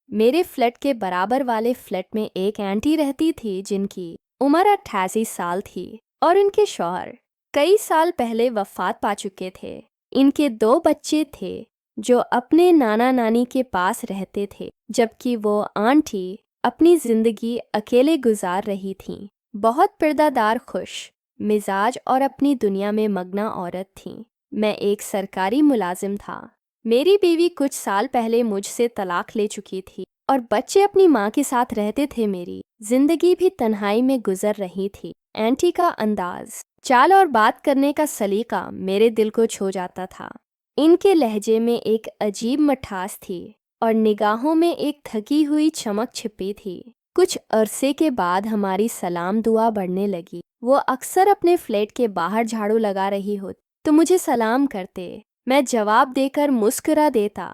मेरे फ्लैट के बराबर वाले फ्लैट में एक आंटी रहती थी जिनकी उम्र 88 साल थी और उनके शौहर कई साल पहले वफात पा चुके थे। इनके 2 बच्चे थे जो अपने नाना नानी के पास रहते थे, जबकि वो आंटी अपनी जिंदगी अकेले गुजार रही थीं। बहुत पर्दादार, खुश मिजाज और अपनी दुनिया में मग्ना औरत थीं। मैं एक सरकारी मुलाजिम था। मेरी बीवी कुछ साल पहले मुझसे तलाक ले चुकी थी और बच्चे अपनी माँ के साथ रहते थे। मेरी जिंदगी भी तन्हाई में गुजर रही थी। आंटी का अंदाज, चाल और बात करने का सलीका मेरे दिल को छू जाता था। इनके लहजे में एक अजीब मिठास थी और निगाहों में एक थकी हुई चमक छिपी थी। कुछ अरसे के बाद हमारी सलाम दुआ बढ़ने लगी। वो अक्सर अपने फ्लैट के बाहर झाड़ू लगा रही होती तो मुझे सलाम करते, मैं जवाब देकर मुस्कुरा देता।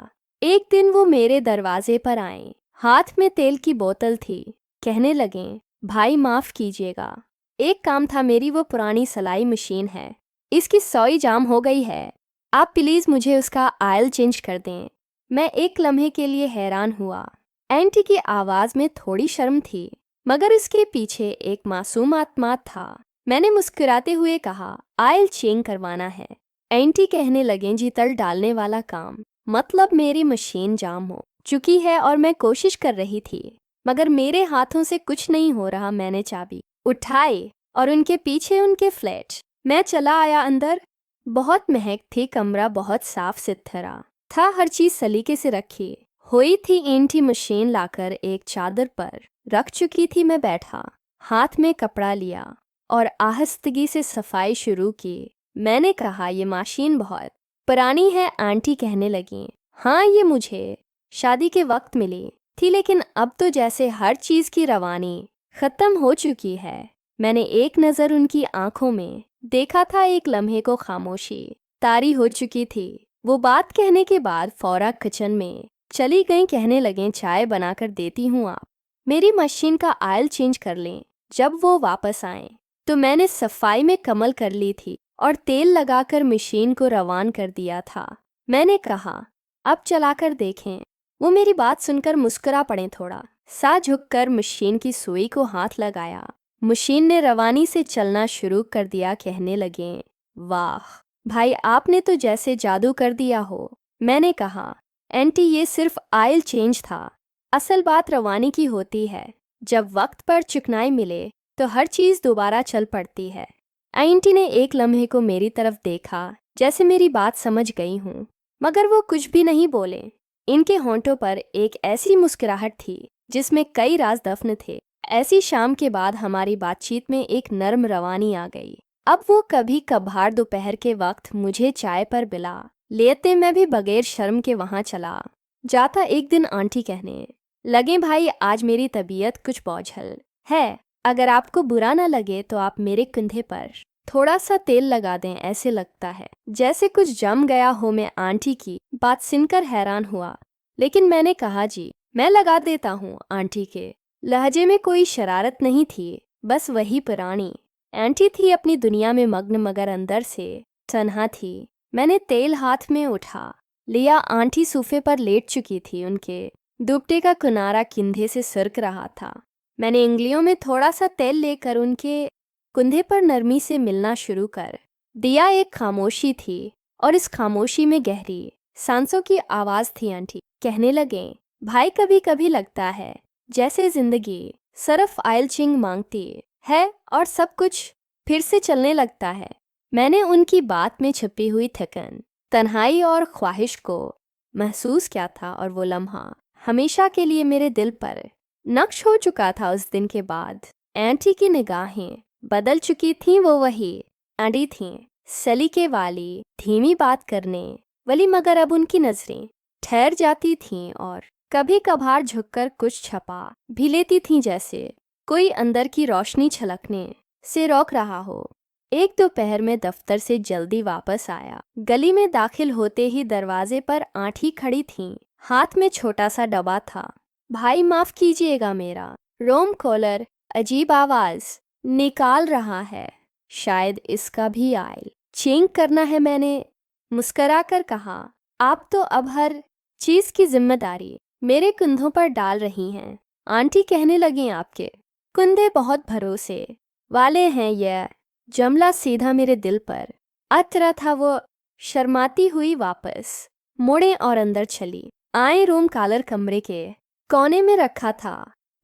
एक दिन वो मेरे दरवाजे पर आए, हाथ में तेल की बोतल थी। कहने लगे, भाई माफ कीजिएगा, एक काम था। मेरी वो पुरानी सिलाई मशीन है, इसकी सुई जाम हो गई है। आप प्लीज मुझे उसका ऑयल चेंज कर दें। मैं एक लम्हे के लिए हैरान हुआ। आंटी की आवाज में थोड़ी शर्म थी, मगर इसके पीछे एक मासूम आत्मा था। मैंने मुस्कुराते हुए कहा, ऑयल चेंज करवाना है। आंटी कहने लगे, जी तेल डालने वाला काम, मतलब मेरी मशीन जाम हो चुकी है और मैं कोशिश कर रही थी, मगर मेरे हाथों से कुछ नहीं हो रहा। मैंने चाबी उठाई और उनके पीछे उनके फ्लैट मैं चला आया अंदर। बहुत महक थी, कमरा बहुत साफ सुथरा था, हर चीज सलीके से रखी हुई थी। आंटी मशीन लाकर एक चादर पर रख चुकी थी। मैं बैठा, हाथ में कपड़ा लिया और आहिस्तगी से सफाई शुरू की। मैंने कहा, ये मशीन बहुत पुरानी है। आंटी कहने लगी, हाँ ये मुझे शादी के वक्त मिली थी, लेकिन अब तो जैसे हर चीज की रवानी खत्म हो चुकी है। मैंने एक नज़र उनकी आंखों में देखा था, एक लम्हे को खामोशी तारी हो चुकी थी। वो बात कहने के बाद फौरा किचन में चली गईं। कहने लगे, चाय बनाकर देती हूँ, आप मेरी मशीन का ऑयल चेंज कर लें। जब वो वापस आए तो मैंने सफाई में कमल कर ली थी और तेल लगाकर मशीन को रवान कर दिया था। मैंने कहा, अब चलाकर देखें। वो मेरी बात सुनकर मुस्कुरा पड़े। थोड़ा सा झुककर मशीन की सुई को हाथ लगाया। मशीन ने रवानी से चलना शुरू कर दिया। कहने लगे, वाह भाई, आपने तो जैसे जादू कर दिया हो। मैंने कहा, आंटी ये सिर्फ ऑयल चेंज था, असल बात रवानी की होती है। जब वक्त पर चिकनाई मिले तो हर चीज़ दोबारा चल पड़ती है। आंटी ने एक लम्हे को मेरी तरफ देखा, जैसे मेरी बात समझ गई हूँ, मगर वो कुछ भी नहीं बोले। इनके होंठों पर एक ऐसी मुस्कुराहट थी जिसमें कई राज दफन थे। ऐसी शाम के बाद हमारी बातचीत में एक नर्म रवानी आ गई। अब वो कभी कभार दोपहर के वक्त मुझे चाय पर बुला लेते, मैं भी बगैर शर्म के वहाँ चला जाता। एक दिन आंटी कहने लगे, भाई आज मेरी तबीयत कुछ बोझल है, अगर आपको बुरा ना लगे तो आप मेरे कंधे पर थोड़ा सा तेल लगा दें, ऐसे लगता है जैसे कुछ जम गया हो। मैं आंटी की बात सुनकर हैरान हुआ, लेकिन मैंने कहा, जी मैं लगा देता हूँ। आंटी के लहजे में कोई शरारत नहीं थी, बस वही पुरानी आंटी थी, अपनी दुनिया में मग्न, मगर अंदर से तन्हा थी। मैंने तेल हाथ में उठा लिया। आंटी सोफे पर लेट चुकी थी, उनके दुपट्टे का किनारा कंधे से सरक रहा था। मैंने उंगलियों में थोड़ा सा तेल लेकर उनके कंधे पर नरमी से मिलना शुरू कर दिया। एक खामोशी थी और इस खामोशी में गहरी सांसों की आवाज थी। आंटी कहने लगे, भाई कभी कभी लगता है जैसे जिंदगी सिर्फ ऑयल चेंज मांगती है और सब कुछ फिर से चलने लगता है। मैंने उनकी बात में छिपी हुई थकन, तन्हाई और ख्वाहिश को महसूस किया था, और वो लम्हा हमेशा के लिए मेरे दिल पर नक्श हो चुका था। उस दिन के बाद आंटी की निगाहें बदल चुकी थीं। वो वही आंटी थीं, सलीके वाली, धीमी बात करने वाली, मगर अब उनकी नजरें ठहर जाती थीं और कभी कभार झुककर कुछ छपा भी लेती थीं, जैसे कोई अंदर की रोशनी छलकने से रोक रहा हो। एक दोपहर में दफ्तर से जल्दी वापस आया। गली में दाखिल होते ही दरवाजे पर आंटी खड़ी थीं, हाथ में छोटा सा डब्बा था। भाई माफ कीजिएगा, मेरा रोम कॉलर अजीब आवाज निकाल रहा है, शायद इसका भी ऑयल चेंज करना है। मैंने मुस्कराकर कहा, आप तो अब हर चीज की जिम्मेदारी मेरे कंधों पर डाल रही हैं। आंटी कहने लगी, आपके कुंधे बहुत भरोसे वाले हैं। यह जमला सीधा मेरे दिल पर अतरा था। वो शर्माती हुई वापस मुड़े और अंदर चली आए। रूम कॉलर कमरे के कोने में रखा था।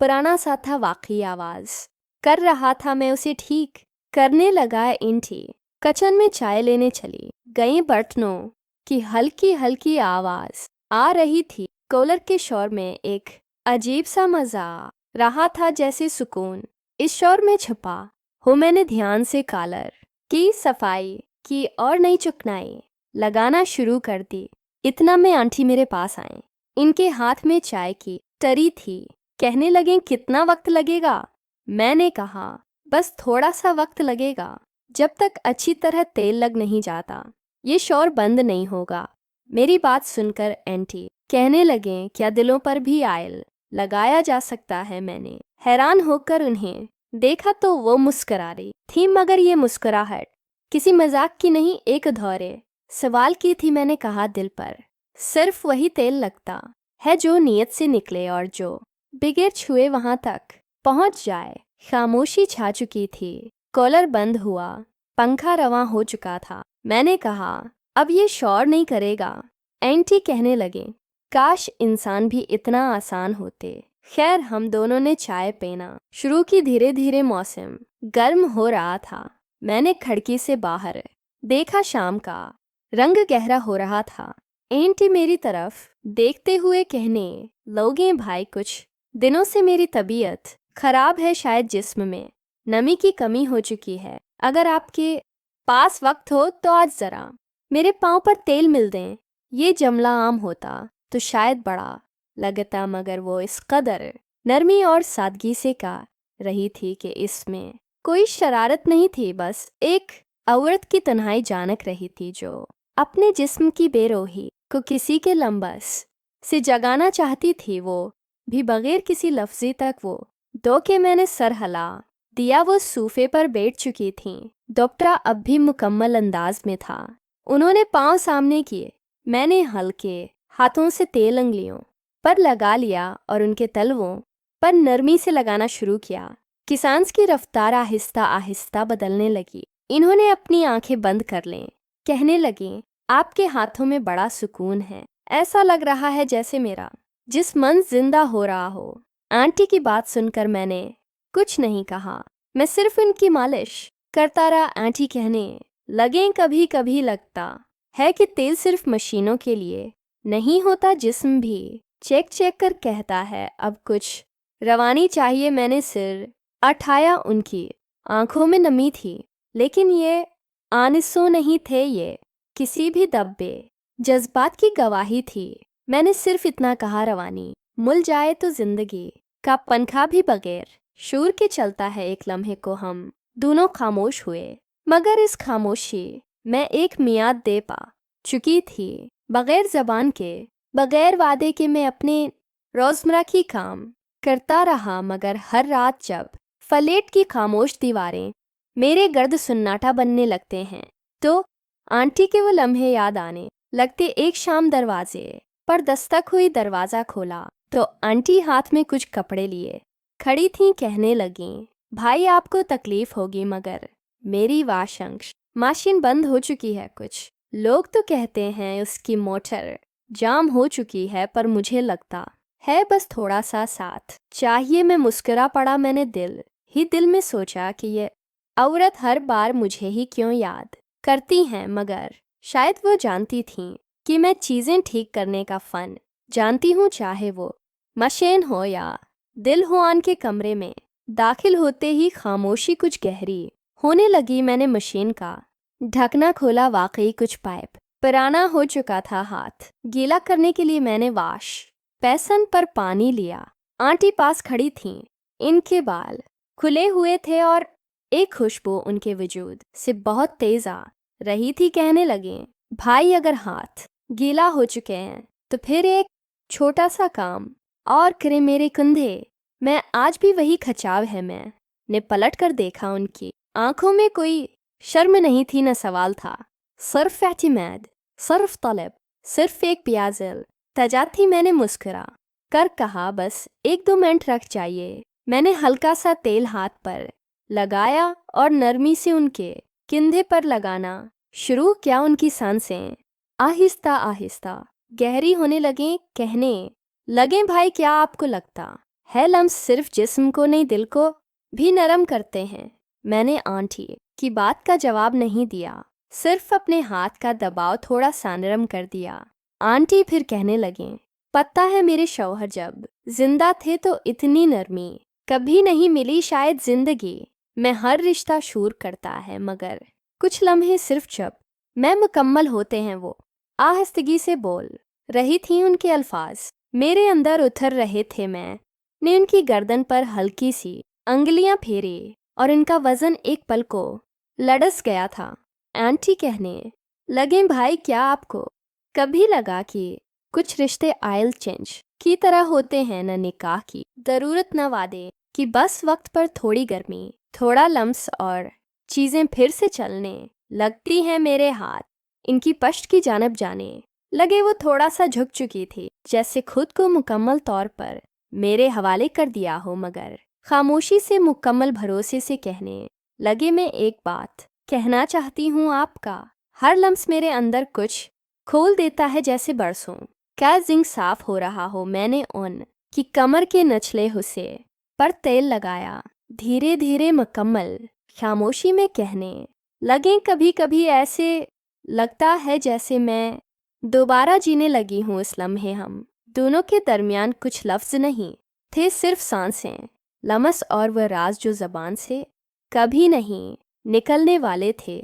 पुराना सा था। वाकई आवाज कर रहा था। मैं उसे ठीक करने लगा। इंटी किचन में चाय लेने चली गई। बर्तनों की हल्की हल्की आवाज आ रही थी। कूलर के शोर में एक अजीब सा मजा आ रहा था, जैसे सुकून इस शोर में छुपा हो। मैंने ध्यान से कॉलर की सफाई की और नई चुकनाई लगाना शुरू कर दी। इतना में आंटी मेरे पास आए। इनके हाथ में चाय की टरी थी। कहने लगे, कितना वक्त लगेगा? मैंने कहा, बस थोड़ा सा वक्त लगेगा, जब तक अच्छी तरह तेल लग नहीं जाता ये शोर बंद नहीं होगा। मेरी बात सुनकर आंटी कहने लगे, क्या दिलों पर भी आयल लगाया जा सकता है? मैंने हैरान होकर उन्हें देखा तो वो मुस्करा रही थी, मगर ये मुस्कुराहट किसी मजाक की नहीं, एक अधूरे सवाल की थी। मैंने कहा, दिल पर सिर्फ वही तेल लगता है जो नीयत से निकले और जो बगैर छुए वहां तक पहुंच जाए। खामोशी छा चुकी थी। कॉलर बंद हुआ। पंखा रवां हो चुका था। मैंने कहा, अब ये शोर नहीं करेगा। आंटी कहने लगे, काश इंसान भी इतना आसान होते। खैर, हम दोनों ने चाय पीना शुरू की। धीरे धीरे मौसम गर्म हो रहा था। मैंने खिड़की से बाहर देखा। शाम का रंग गहरा हो रहा था। आंटी मेरी तरफ देखते हुए कहने लगे, भाई कुछ दिनों से मेरी तबीयत खराब है। शायद जिस्म में नमी की कमी हो चुकी है। अगर आपके पास वक्त हो तो आज जरा मेरे पाँव पर तेल मिल दें। ये जमला आम होता तो शायद बड़ा लगता, मगर वो इस कदर नरमी और सादगी से कह रही थी कि इसमें कोई शरारत नहीं थी। बस एक औरत की तन्हाई जानक रही थी, जो अपने जिस्म की बेरोही को किसी के लंबस से जगाना चाहती थी, वो भी बगैर किसी लफ्जी तक। वो दो के मैंने सर हिला दिया। वो सोफे पर बैठ चुकी थीं। डॉक्टर अब भी मुकम्मल अंदाज में था। उन्होंने पांव सामने किए। मैंने हल्के हाथों से तेल अंगुलियों पर लगा लिया और उनके तलवों पर नरमी से लगाना शुरू किया। किसान्स की रफ्तार आहिस्ता आहिस्ता बदलने लगी। इन्होंने अपनी आंखें बंद कर लें। कहने लगी, आपके हाथों में बड़ा सुकून है। ऐसा लग रहा है जैसे मेरा जिस मन जिंदा हो रहा हो। आंटी की बात सुनकर मैंने कुछ नहीं कहा। मैं सिर्फ इनकी मालिश करता रहा। आंटी कहने लगे, कभी कभी लगता है कि तेल सिर्फ मशीनों के लिए नहीं होता, जिस्म भी चेक चेक कर कहता है अब कुछ रवानी चाहिए। मैंने सिर उठाया। उनकी आंखों में नमी थी, लेकिन ये आंसू नहीं थे, ये किसी भी दबे जज्बात की गवाही थी। मैंने सिर्फ इतना कहा, रवानी मुल जाए तो जिंदगी का पंखा भी बगैर शोर के चलता है। एक लम्हे को हम दोनों खामोश हुए, मगर इस खामोशी में एक मियाद दे पा चुकी थी। बगैर जबान के, बगैर वादे के मैं अपने रोजमर्रा की काम करता रहा, मगर हर रात जब फ्लैट की खामोश दीवारें मेरे गर्द सुन्नाटा बनने लगते हैं, तो आंटी के वो लम्हे याद आने लगते। एक शाम दरवाजे पर दस्तक हुई। दरवाज़ा खोला तो आंटी हाथ में कुछ कपड़े लिए खड़ी थीं। कहने लगीं, भाई आपको तकलीफ होगी, मगर मेरी वाशिंग मशीन बंद हो चुकी है। कुछ लोग तो कहते हैं उसकी मोटर जाम हो चुकी है, पर मुझे लगता है बस थोड़ा सा साथ चाहिए। मैं मुस्कुरा पड़ा। मैंने दिल में सोचा कि ये औरत हर बार मुझे ही क्यों याद करती हैं, मगर शायद वो जानती थीं कि मैं चीज़ें ठीक करने का फ़न जानती हूँ, चाहे वो मशीन हो या दिल हो। आन के कमरे में दाखिल होते ही खामोशी कुछ गहरी होने लगी। मैंने मशीन का ढकना खोला। वाकई कुछ पाइप पुराना हो चुका था। हाथ गीला करने के लिए मैंने वाश बेसिन पर पानी लिया। आंटी पास खड़ी थीं। इनके बाल खुले हुए थे और एक खुशबू उनके वजूद से बहुत तेज आ रही थी। कहने लगे, भाई अगर हाथ गीला हो चुके हैं तो फिर एक छोटा सा काम और करें मेरे कंधे में आज भी वही खचाव है। मैंने पलट कर देखा। उनकी आंखों में कोई शर्म नहीं थी, न सवाल था। सिर्फ एतिमाद, सिर्फ तलब, सिर्फ एक प्याजल तजा थी। मैंने मुस्कुरा कर कहा, बस 1-2 मिनट रख जाइए। मैंने हल्का सा तेल हाथ पर लगाया और नरमी से उनके कंधे पर लगाना शुरू किया। उनकी सांसें आहिस्ता आहिस्ता गहरी होने लगे। कहने लगे, भाई क्या आपको लगता है लम्स सिर्फ जिस्म को नहीं दिल को भी नरम करते हैं? मैंने आंटी की बात का जवाब नहीं दिया, सिर्फ अपने हाथ का दबाव थोड़ा सा नरम कर दिया। आंटी फिर कहने लगे, पता है मेरे शौहर जब जिंदा थे तो इतनी नरमी कभी नहीं मिली शायद जिंदगी में। हर रिश्ता शूर करता है मगर कुछ लम्हे सिर्फ जब मैं मुकम्मल होते हैं। वो आहिस्तगी से बोल रही थी, उनके अल्फाज मेरे अंदर उतर रहे थे। मैं ने उनकी गर्दन पर हल्की सी अंगलियां फेरी और इनका वजन एक पल को लड़स गया था। आंटी कहने लगे, भाई क्या आपको कभी लगा कि कुछ रिश्ते आयल चेंज की तरह होते हैं? न निकाह की जरूरत न वादे कि बस वक्त पर थोड़ी गर्मी, थोड़ा लम्स और चीजें फिर से चलने लगती हैं। मेरे हाथ इनकी पश्त की जानब जाने लगे। वो थोड़ा सा झुक चुकी थी, जैसे खुद को मुकम्मल तौर पर मेरे हवाले कर दिया हो, मगर खामोशी से मुकम्मल भरोसे से कहने लगे, मैं एक बात कहना चाहती हूँ। आपका हर लम्स मेरे अंदर कुछ खोल देता है, जैसे बरसों क्या जिंक साफ हो रहा हो। मैंने उन की कमर के नचले हुस्से पर तेल लगाया, धीरे धीरे मुकम्मल खामोशी में कहने लगे, कभी कभी ऐसे लगता है जैसे मैं दोबारा जीने लगी हूँ। इस लम्हे हम दोनों के दरमियान कुछ लफ्ज नहीं थे, सिर्फ सांसें, लमस और वह राज जो जबान से कभी नहीं निकलने वाले थे।